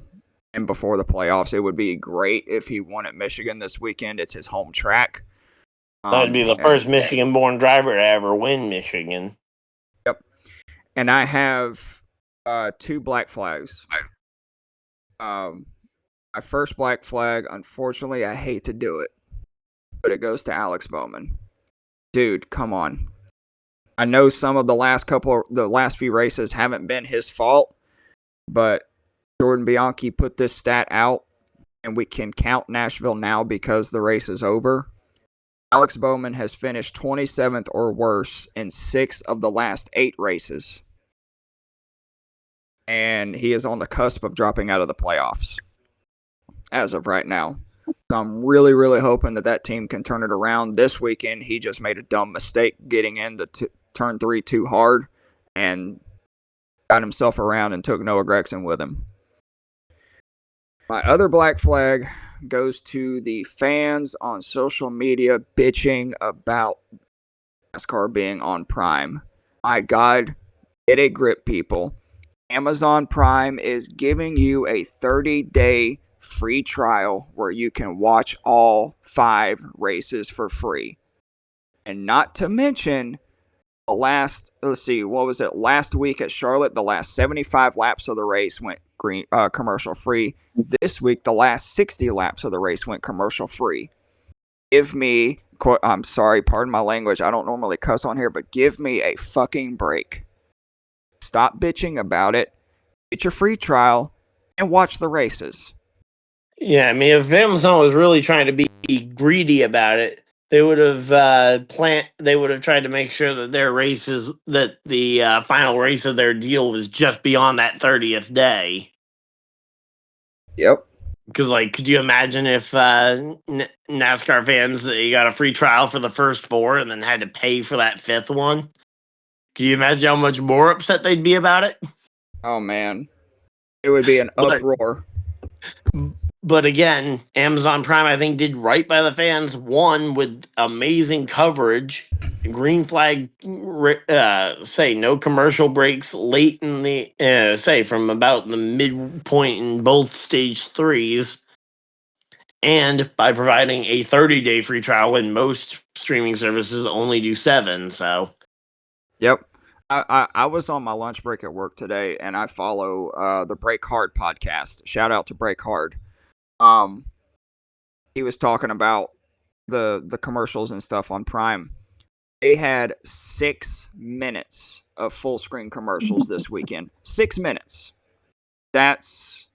and before the playoffs. It would be great if he won at Michigan this weekend. It's his home track. That'd be the first Michigan-born driver to ever win Michigan. Yep. And I have two black flags. My first black flag, unfortunately, I hate to do it, but it goes to Alex Bowman. Dude, come on. I know some of the last few races haven't been his fault, but Jordan Bianchi put this stat out, and we can count Nashville now because the race is over. Alex Bowman has finished 27th or worse in 6 of the last 8 races. And he is on the cusp of dropping out of the playoffs as of right now. So I'm really, really hoping that team can turn it around. This weekend, he just made a dumb mistake getting into turn 3 too hard and got himself around and took Noah Gragson with him. My other black flag goes to the fans on social media bitching about NASCAR being on Prime. My God, get a grip, people. Amazon Prime is giving you a 30-day free trial where you can watch all 5 races for free. And not to mention, last week at Charlotte, the last 75 laps of the race went commercial free. This week, the last 60 laps of the race went commercial free. Give me, I'm sorry, pardon my language, I don't normally cuss on here, but give me a fucking break. Stop bitching about it. Get your free trial and watch the races. Yeah, I mean, if Amazon was really trying to be greedy about it, they would have They would have tried to make sure that the final race of their deal was just beyond that 30th day. Yep. Because, could you imagine if NASCAR fans they got a free trial for the first 4 and then had to pay for that 5th one? Can you imagine how much more upset they'd be about it? Oh man, it would be an uproar. But again, Amazon Prime, I think, did right by the fans. One, with amazing coverage, green flag, no commercial breaks late in the, from about the midpoint in both stage 3s, and by providing a 30-day free trial when most streaming services only do 7. So, yep. I was on my lunch break at work today, and I follow the Break Hard podcast. Shout out to Break Hard. He was talking about the commercials and stuff on Prime. They had 6 minutes of full screen commercials this weekend. 6 minutes. That's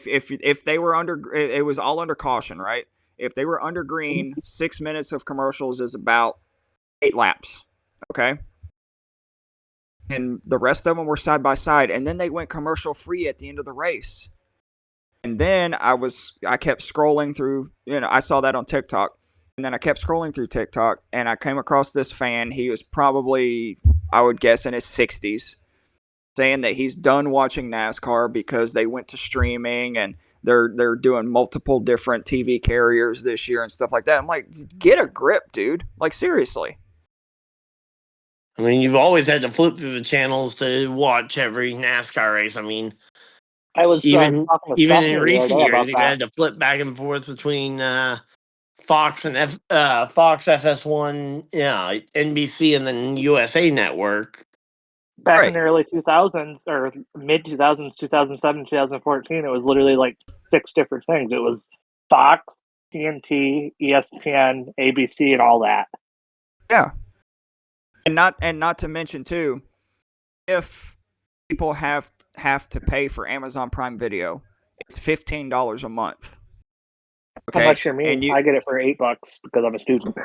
if they were under, it was all under caution, right? If they were under green, 6 minutes of commercials is about 8 laps. Okay. And the rest of them were side by side, and then they went commercial free at the end of the race. And then I kept scrolling through, I saw that on TikTok, and then I kept scrolling through TikTok, and I came across this fan. He was probably, I would guess, in his 60s, saying that he's done watching NASCAR because they went to streaming and they're doing multiple different TV carriers this year and stuff like that. I'm like, get a grip, dude. Like, seriously. I mean, you've always had to flip through the channels to watch every NASCAR race. I mean, I was even talking with even Stephanie in the other recent day years, about you've that. had to flip back and forth between Fox and Fox FS1, NBC, and then USA Network. Back Right. in the early 2000s or mid 2000s, 2007, 2014, it was literally like 6 different things. It was Fox, TNT, ESPN, ABC, and all that. Yeah. And not to mention too, if people have to pay for Amazon Prime Video, it's $15 a month. Okay. How much you mean? And I get it for $8 because I'm a student.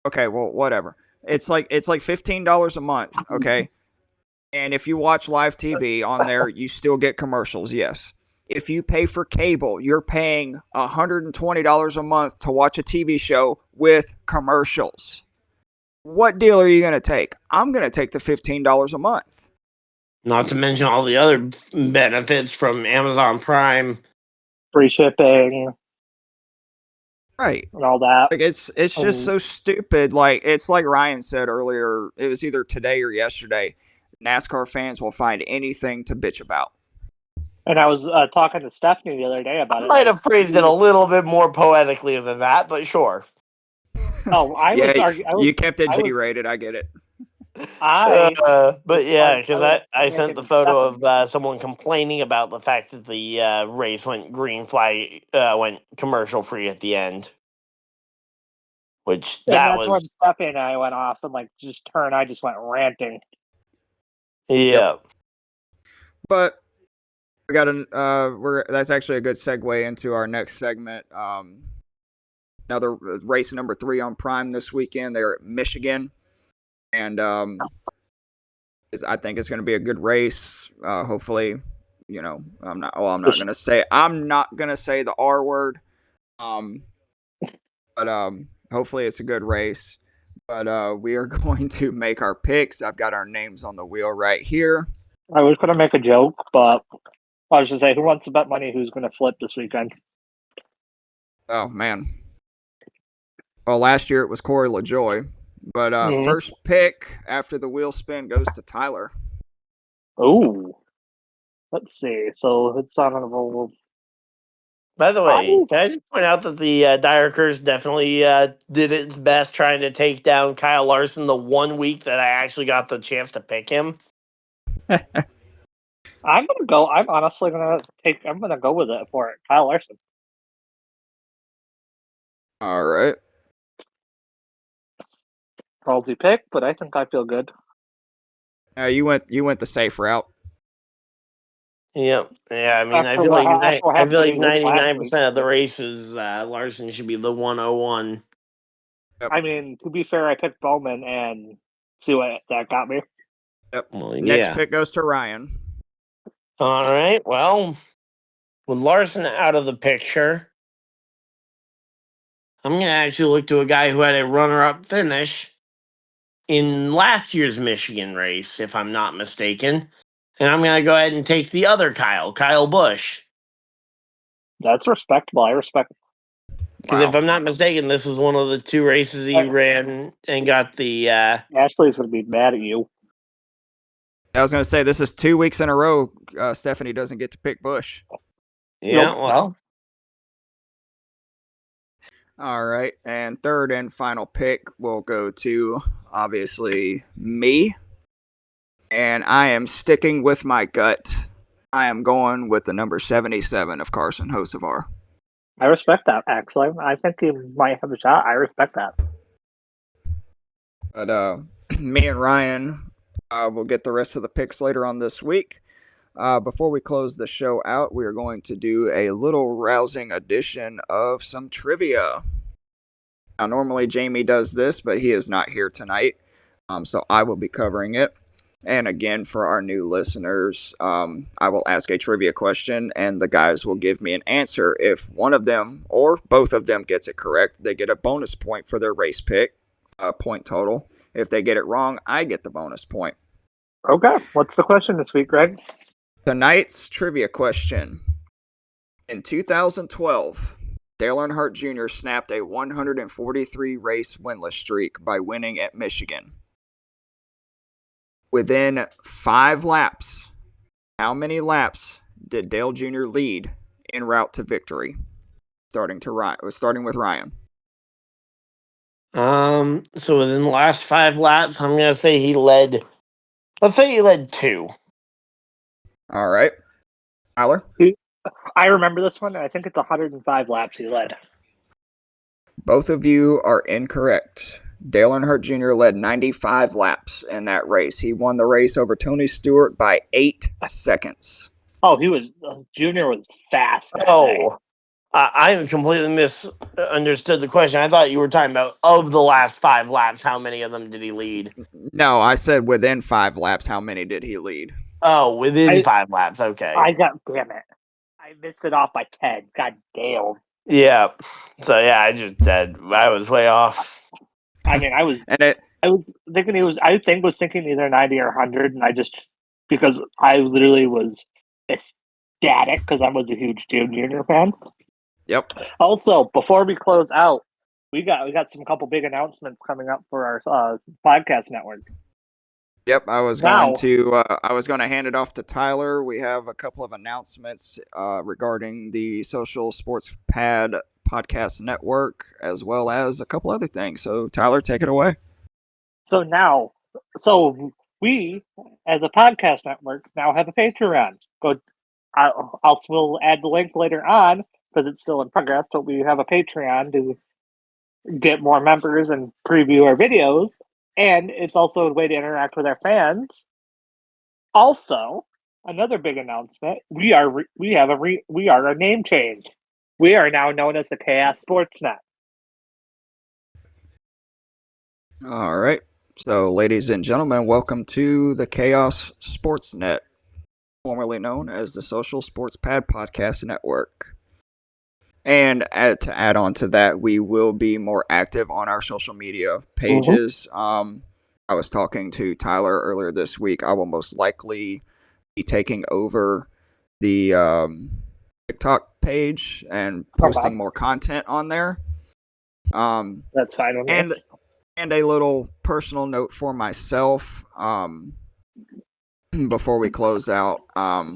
okay, well, whatever. It's like $15 a month, okay? And if you watch live TV on there, you still get commercials, yes. If you pay for cable, you're paying $120 a month to watch a TV show with commercials. What deal are you going to take? I'm going to take the $15 a month. Not to mention all the other benefits from Amazon Prime. Free shipping. Right. And all that. Like it's just so stupid. Like, it's like Ryan said earlier, it was either today or yesterday. NASCAR fans will find anything to bitch about. And I was talking to Stephanie the other day about it. I might have phrased it a little bit more poetically than that, but sure. Oh, you kept it G-rated. I get it. But yeah, because I sent the photo of someone complaining about the fact that the race went green flag, went commercial free at the end. which And that that's when was Stephanie and I went off and her and I just went ranting. yeah. But we got that's actually a good segue into our next segment. Another race number 3 on Prime this weekend. They're at Michigan, and I think it's going to be a good race. Hopefully, I'm not. Oh, I'm not going to say. I'm not going to say the R word. Um, but hopefully it's a good race. But we are going to make our picks. I've got our names on the wheel right here. I was going to make a joke, but I was going to say, who wants to bet money who's going to flip this weekend? Oh man. Well, last year it was Corey LaJoy. But first pick after the wheel spin goes to Tylor. Oh, let's see. So it's on a. By the way, can I just point out that the Dire Curse definitely did its best trying to take down Kyle Larson the 1 week that I actually got the chance to pick him? I'm gonna go. I'm honestly gonna take. I'm gonna go with it for it. Kyle Larson. All right. Ballsy pick, but I think I feel good. You went the safe route. Yep. Yeah, I mean, After what I happened feel to like me this last 99% week. of the races, Larson should be the 101. Yep. I mean, to be fair, I picked Bowman and see what that got me. Yep. Well, Next yeah. pick goes to Ryan. All right. Well, with Larson out of the picture, I'm going to actually look to a guy who had a runner-up finish in last year's Michigan race, if I'm not mistaken. And I'm going to go ahead and take the other Kyle Busch. That's respectable. I respect. Because if I'm not mistaken, this was one of the 2 races he ran and got the. Ashley's gonna be mad at you. I was going to say this is 2 weeks in a row. Stephanie doesn't get to pick Bush. Yeah, Nope. well. All right, and third and final pick will go to obviously me, and I am sticking with my gut. I am going with the number 77 of Carson Hocevar. I respect that. Actually, I think he might have a shot. I respect that. But me and Ryan will get the rest of the picks later on this week. Before we close the show out, we are going to do a little rousing edition of some trivia. Now, normally Jamie does this, but he is not here tonight, so I will be covering it. And again, for our new listeners, I will ask a trivia question, and the guys will give me an answer. If one of them or both of them gets it correct, they get a bonus point for their race pick, point total. If they get it wrong, I get the bonus point. Okay. What's the question this week, Greg? Tonight's trivia question. In 2012, Dale Earnhardt Jr. snapped a 143 race winless streak by winning at Michigan. Within 5 laps, how many laps did Dale Jr. lead en route to victory? Starting with Ryan. So within the last 5 laps, I'm gonna say he led. Let's say he led 2. All right, Tyler. I remember this one. I think it's 105 laps he led. Both of you are incorrect. Dale Earnhardt Jr. led 95 laps in that race. He won the race over Tony Stewart by 8 seconds. Oh, he was Junior was fast. That day. Oh, I completely misunderstood the question. I thought you were talking about of the last 5 laps, how many of them did he lead? No, I said within 5 laps, how many did he lead? Oh, within 5 laps. Okay. Damn it. I missed it off by 10. God damn. Yeah. So yeah, I was way off. I mean, I was thinking either 90 or 100, and because I literally was ecstatic because I was a huge Junior fan. Yep. Also, before we close out, we got some couple big announcements coming up for our podcast network. Yep, I was going to hand it off to Tyler. We have a couple of announcements regarding the Social Sports Pad Podcast Network, as well as a couple other things. So, Tyler, take it away. So we, as a podcast network, now have a Patreon. We'll add the link later on because it's still in progress. But we have a Patreon get more members and preview our videos, and it's also a way to interact with our fans. Also, another big announcement: we are a name change. We are now known as the Chaos Sportsnet. All right. So, ladies and gentlemen, welcome to the Chaos Sportsnet, formerly known as the Social Sports Pad Podcast Network. And to add on to that, we will be more active on our social media pages. I was talking to Tylor earlier this week. I will most likely be taking over the TikTok page and posting more content on there. That's fine with me. And a little personal note for myself before we close out. I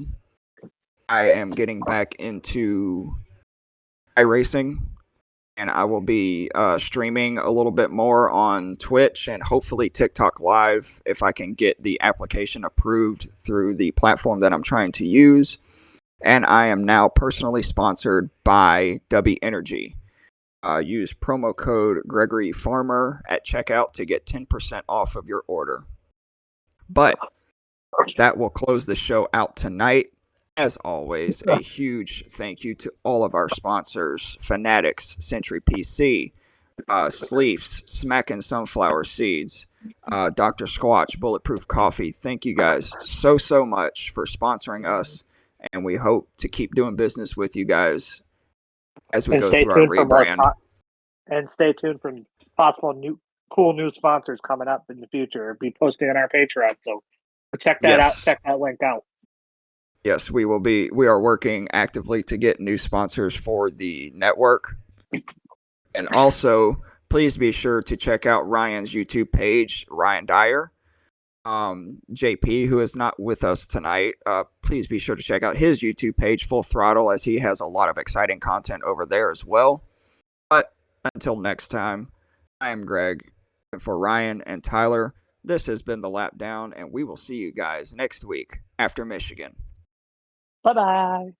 am getting back into iRacing, and I will be streaming a little bit more on Twitch and hopefully TikTok Live if I can get the application approved through the platform that I'm trying to use. And I am now personally sponsored by W Energy. Use promo code Gregory Farmer at checkout to get 10% off of your order. But that will close the show out tonight. As always, a huge thank you to all of our sponsors: Fanatics, Century PC, Sleeves, Smackin' Sunflower Seeds, Dr. Squatch, Bulletproof Coffee. Thank you guys so much for sponsoring us, and we hope to keep doing business with you guys as we go through our rebrand. And stay tuned for possible cool new sponsors coming up in the future. Be posting on our Patreon, so check that out. Check that link out. Yes, we are working actively to get new sponsors for the network. And also, please be sure to check out Ryan's YouTube page, Ryan Dyer. JP, who is not with us tonight, please be sure to check out his YouTube page, Full Throttle, as he has a lot of exciting content over there as well. But until next time, I am Greg. And for Ryan and Tylor, this has been The Lap Down, and we will see you guys next week after Michigan. Bye-bye.